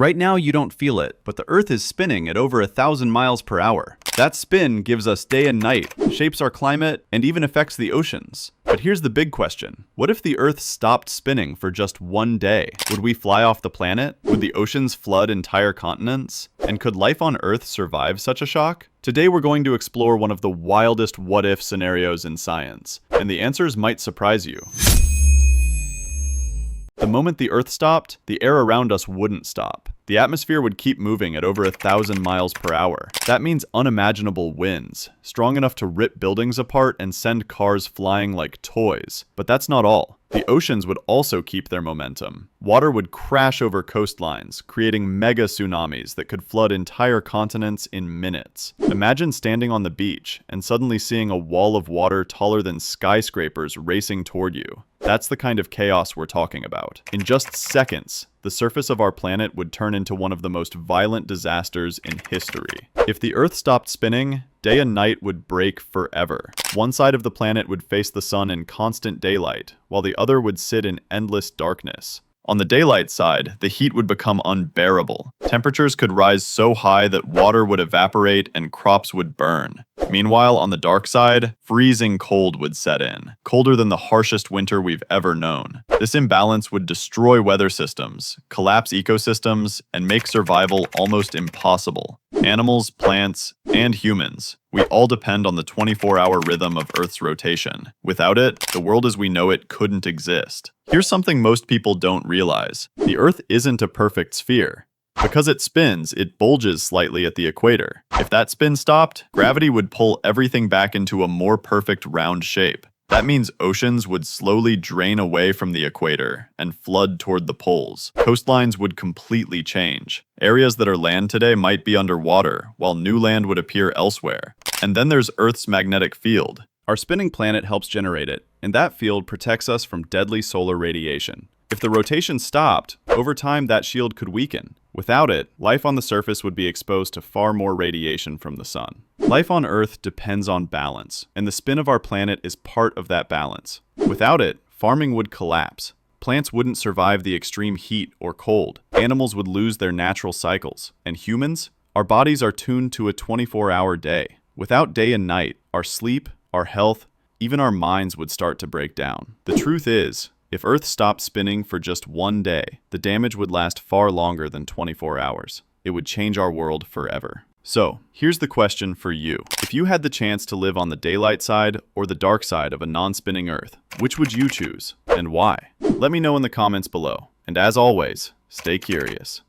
Right now you don't feel it, but the Earth is spinning at over 1,000 miles per hour. That spin gives us day and night, shapes our climate, and even affects the oceans. But here's the big question. What if the Earth stopped spinning for just one day? Would we fly off the planet? Would the oceans flood entire continents? And could life on Earth survive such a shock? Today we're going to explore one of the wildest what-if scenarios in science, and the answers might surprise you. The moment the Earth stopped, the air around us wouldn't stop. The atmosphere would keep moving at over 1,000 miles per hour. That means unimaginable winds, strong enough to rip buildings apart and send cars flying like toys. But that's not all. The oceans would also keep their momentum. Water would crash over coastlines, creating mega tsunamis that could flood entire continents in minutes. Imagine standing on the beach and suddenly seeing a wall of water taller than skyscrapers racing toward you. That's the kind of chaos we're talking about. In just seconds, the surface of our planet would turn into one of the most violent disasters in history. If the Earth stopped spinning, day and night would break forever. One side of the planet would face the sun in constant daylight, while the other would sit in endless darkness. On the daylight side, the heat would become unbearable. Temperatures could rise so high that water would evaporate and crops would burn. Meanwhile, on the dark side, freezing cold would set in, colder than the harshest winter we've ever known. This imbalance would destroy weather systems, collapse ecosystems, and make survival almost impossible. Animals, plants, and humans, we all depend on the 24-hour rhythm of Earth's rotation. Without it, the world as we know it couldn't exist. Here's something most people don't realize. The Earth isn't a perfect sphere. Because it spins, it bulges slightly at the equator. If that spin stopped, gravity would pull everything back into a more perfect round shape. That means oceans would slowly drain away from the equator and flood toward the poles. Coastlines would completely change. Areas that are land today might be underwater, while new land would appear elsewhere. And then there's Earth's magnetic field. Our spinning planet helps generate it, and that field protects us from deadly solar radiation. If the rotation stopped, over time that shield could weaken. Without it, life on the surface would be exposed to far more radiation from the sun. Life on Earth depends on balance, and the spin of our planet is part of that balance. Without it, farming would collapse. Plants wouldn't survive the extreme heat or cold. Animals would lose their natural cycles. And humans? Our bodies are tuned to a 24-hour day. Without day and night, our sleep, our health, even our minds would start to break down. The truth is, if Earth stopped spinning for just one day, the damage would last far longer than 24 hours. It would change our world forever. So, here's the question for you. If you had the chance to live on the daylight side or the dark side of a non-spinning Earth, which would you choose, and why? Let me know in the comments below. And as always, stay curious.